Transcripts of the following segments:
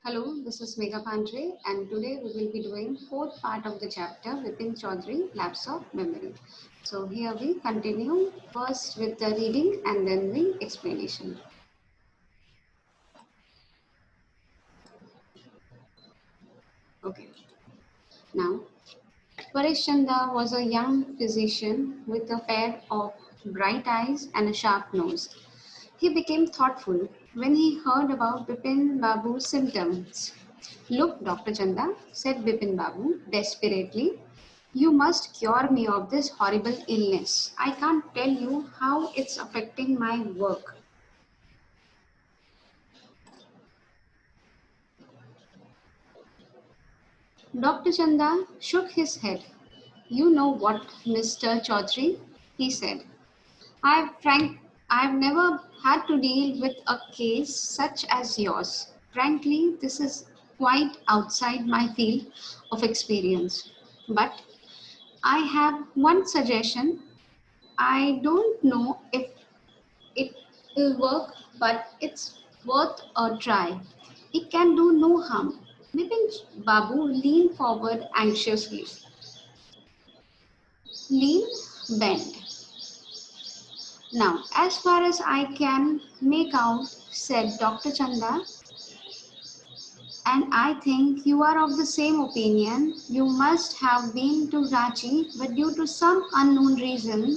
Hello, this is Megha Pandre, and today we will be doing fourth part of the chapter Vipin Chaudhary, Lapse of Memory. So here we continue first with the reading and then the explanation. Okay, now Paresh Chanda was a young physician with a pair of bright eyes and a sharp nose. He became thoughtful when he heard about Bipin Babu's symptoms. Look, Dr. Chanda, said Bipin Babu desperately, you must cure me of this horrible illness. I can't tell you how it's affecting my work. Dr. Chanda shook his head. You know what, Mr. Chaudhary, he said. I've never had to deal with a case such as yours. Frankly, this is quite outside my field of experience. But I have one suggestion. I don't know if it will work, but it's worth a try. It can do no harm. Bipin Babu leaned forward anxiously. Lean, bend. Now, as far as I can make out, said Dr. Chanda, and I think you are of the same opinion, you must have been to Ranchi, but due to some unknown reason,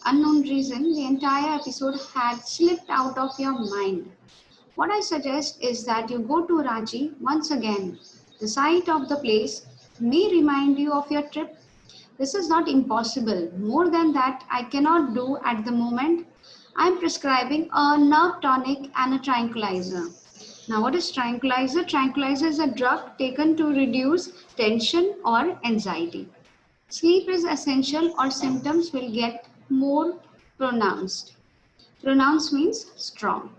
the entire episode had slipped out of your mind. What I suggest is that you go to Ranchi once again. The sight of the place may remind you of your trip. This is not impossible. More than that, I cannot do at the moment. I am prescribing a nerve tonic and a tranquilizer. Now, what is tranquilizer? Tranquilizer is a drug taken to reduce tension or anxiety. Sleep is essential or symptoms will get more pronounced. Pronounced means strong.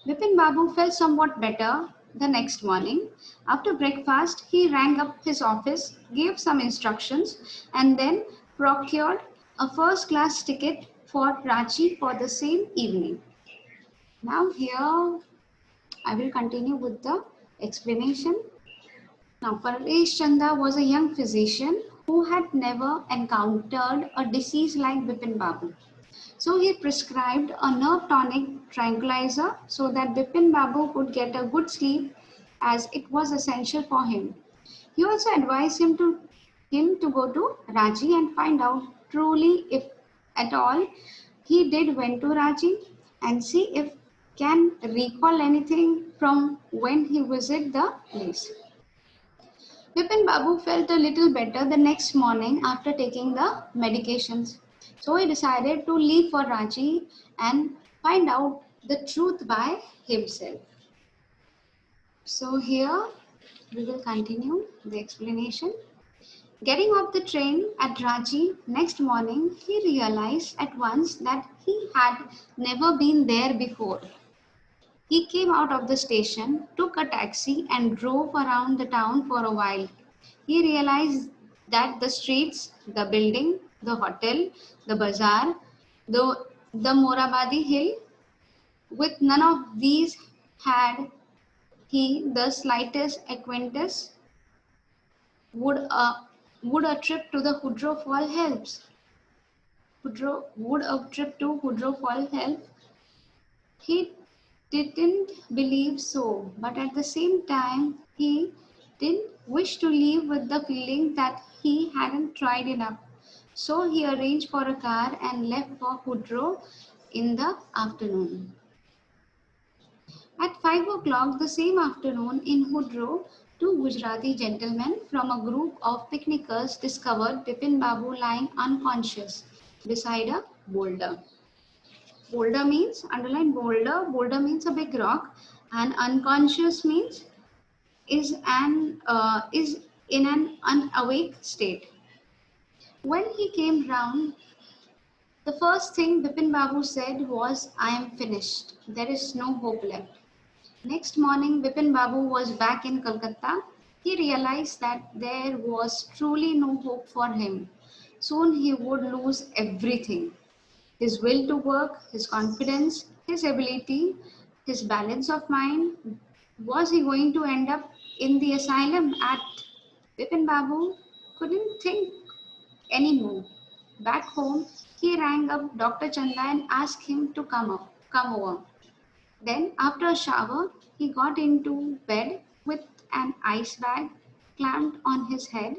Bipin Babu felt somewhat better the next morning. After breakfast, he rang up his office, gave some instructions, and then procured a first class ticket for Ranchi for the same evening. Now, here I will continue with the explanation. Now, Paresh Chanda was a young physician who had never encountered a disease like Bipin Babu. So he prescribed a nerve tonic tranquilizer so that Bipin Babu could get a good sleep as it was essential for him. He also advised him to go to Ranchi and find out truly if at all he did went to Ranchi and see if can recall anything from when he visited the place. Bipin Babu felt a little better the next morning after taking the medications. So he decided to leave for Ranchi and find out the truth by himself. So here we will continue the explanation. Getting off the train at Ranchi next morning, he realized at once that he had never been there before. He came out of the station, took a taxi, and drove around the town for a while. He realized that the streets, the building, the hotel, the bazaar, the Morabadi hill, with none of these had he the slightest acquaintance. Would a trip to the Hudro Fall helps? Would a trip to Hudro Fall help? He didn't believe so, but at the same time, he didn't wish to leave with the feeling that he hadn't tried enough. So he arranged for a car and left for Hudro in the afternoon. At 5 o'clock the same afternoon in Hudro, two Gujarati gentlemen from a group of picnickers discovered Bipin Babu lying unconscious beside a boulder. Boulder means, underline boulder, boulder means a big rock, and unconscious means is in an unawake state. When he came round, the first thing Bipin Babu said was, I am finished. There is no hope left. Next morning, Bipin Babu was back in Calcutta. He realized that there was truly no hope for him. Soon he would lose everything. His will to work, his confidence, his ability, his balance of mind Was he going to end up in the asylum at Bipin Babu couldn't think anymore. Back home, he rang up Dr. Chanda and asked him to come over. Then, after a shower, he got into bed with an ice bag clamped on his head.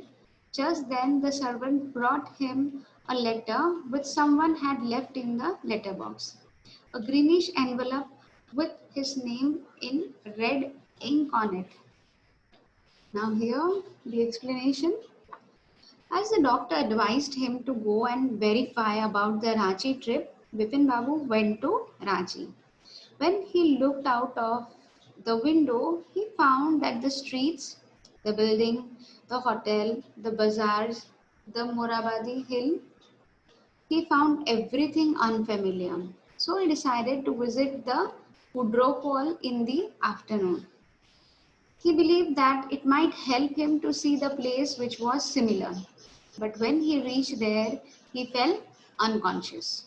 Just then, the servant brought him a letter which someone had left in the letterbox. A greenish envelope with his name in red ink on it. Now, here the explanation. As the doctor advised him to go and verify about the Ranchi trip, Bipin Babu went to Ranchi. When he looked out of the window, he found that the streets, the building, the hotel, the bazaars, the Morabadi hill, he found everything unfamiliar. So he decided to visit the Woodrow Hall in the afternoon. He believed that it might help him to see the place which was similar. But when he reached there, he fell unconscious.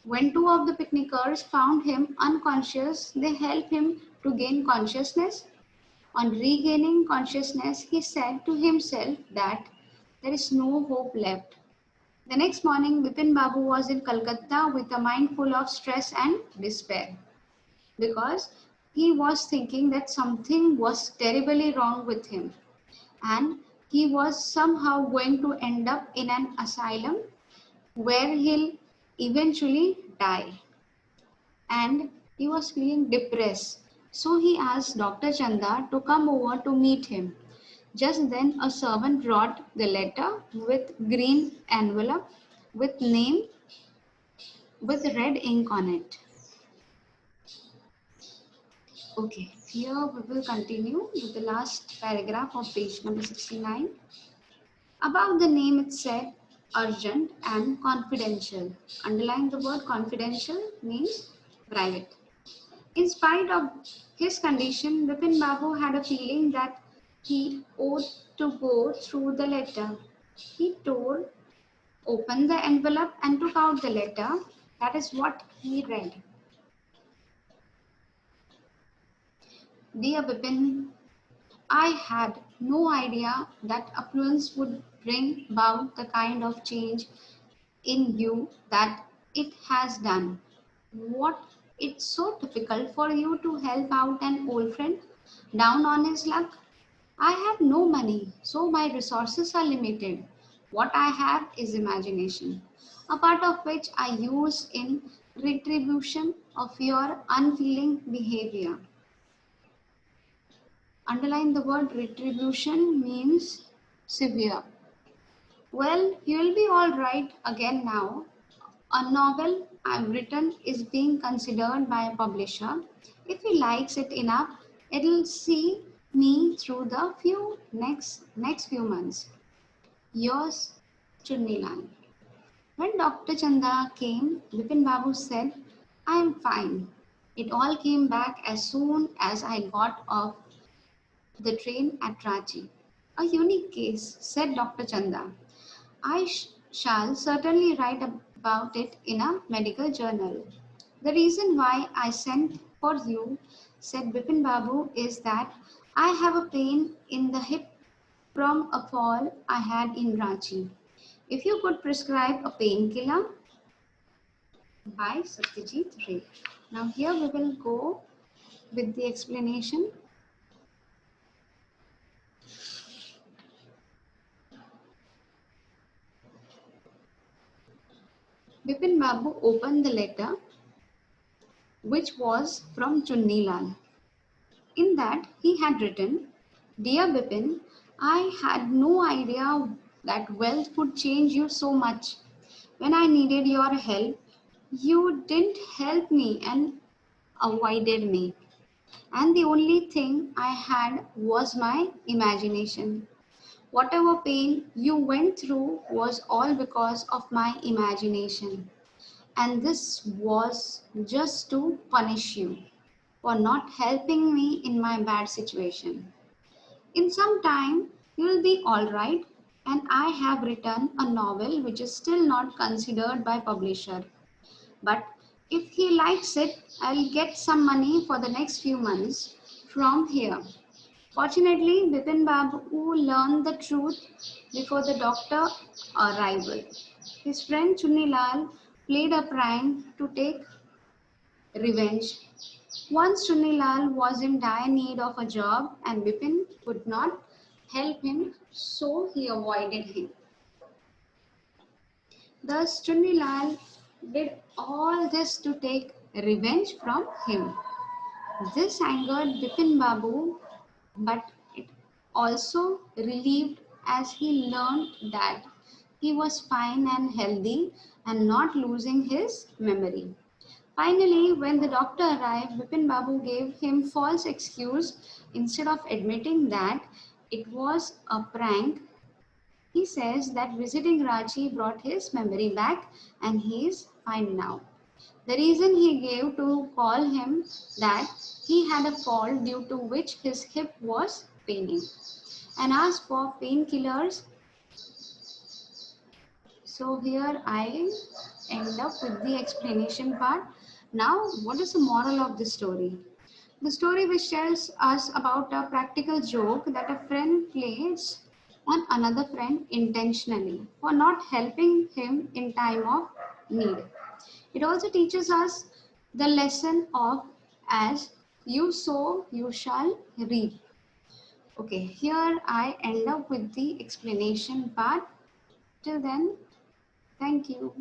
When two of the picnickers found him unconscious, they helped him to gain consciousness. On regaining consciousness, he said to himself that there is no hope left. The next morning, Bipin Babu was in Calcutta with a mind full of stress and despair because he was thinking that something was terribly wrong with him and he was somehow going to end up in an asylum where he'll eventually die. And he was feeling depressed. So he asked Dr. Chanda to come over to meet him. Just then a servant brought the letter with green envelope with name with red ink on it. Okay, here we will continue with the last paragraph of page number 69. Above the name it said urgent and confidential. Underline the word confidential means private. In spite of his condition, Bipin Babu had a feeling that he ought to go through the letter. He tore opened the envelope and took out the letter. That is what he read. Dear Bipin, I had no idea that affluence would bring about the kind of change in you that it has done. What it's so difficult for you to help out an old friend down on his luck? I have no money, so my resources are limited. What I have is imagination, a part of which I use in retribution of your unfeeling behavior. Underline the word retribution means severe. Well, you'll be all right again now. A novel I've written is being considered by a publisher. If he likes it enough, it'll see me through the next few months. Yours, Chunnilan. When Dr. Chanda came, Bipin Babu said, I am fine. It all came back as soon as I got off the train at Ranchi. A unique case, said Dr. Chanda. I shall certainly write about it in a medical journal. The reason why I sent for you, said Bipin Babu, is that I have a pain in the hip from a fall I had in Ranchi. If you could prescribe a painkiller, by Satyajit Ray. Now here we will go with the explanation. Bipin Babu opened the letter which was from Chunni Lal. In that he had written, Dear Bipin, I had no idea that wealth would change you so much. When I needed your help, you didn't help me and avoided me. And the only thing I had was my imagination. Whatever pain you went through was all because of my imagination. And this was just to punish you for not helping me in my bad situation. In some time, you'll be all right, and I have written a novel which is still not considered by publisher. But if he likes it, I'll get some money for the next few months from here. Fortunately, Bipin Babu learned the truth before the doctor arrival. His friend Chunni Lal played a prank to take revenge. Once Chunni Lal was in dire need of a job and Bipin could not help him, so he avoided him. Thus, Chunni Lal did all this to take revenge from him. This angered Bipin Babu, but it also relieved as he learned that he was fine and healthy and not losing his memory. Finally, when the doctor arrived, Bipin Babu gave him false excuse instead of admitting that it was a prank. He says that visiting Raji brought his memory back and he is fine now. The reason he gave to call him that he had a fall due to which his hip was paining and asked for painkillers. So here I end up with the explanation part. Now, what is the moral of the story? The story which tells us about a practical joke that a friend plays on another friend intentionally for not helping him in time of need. It also teaches us the lesson of as you sow, you shall reap. Okay, here I end up with the explanation part. Till then, thank you.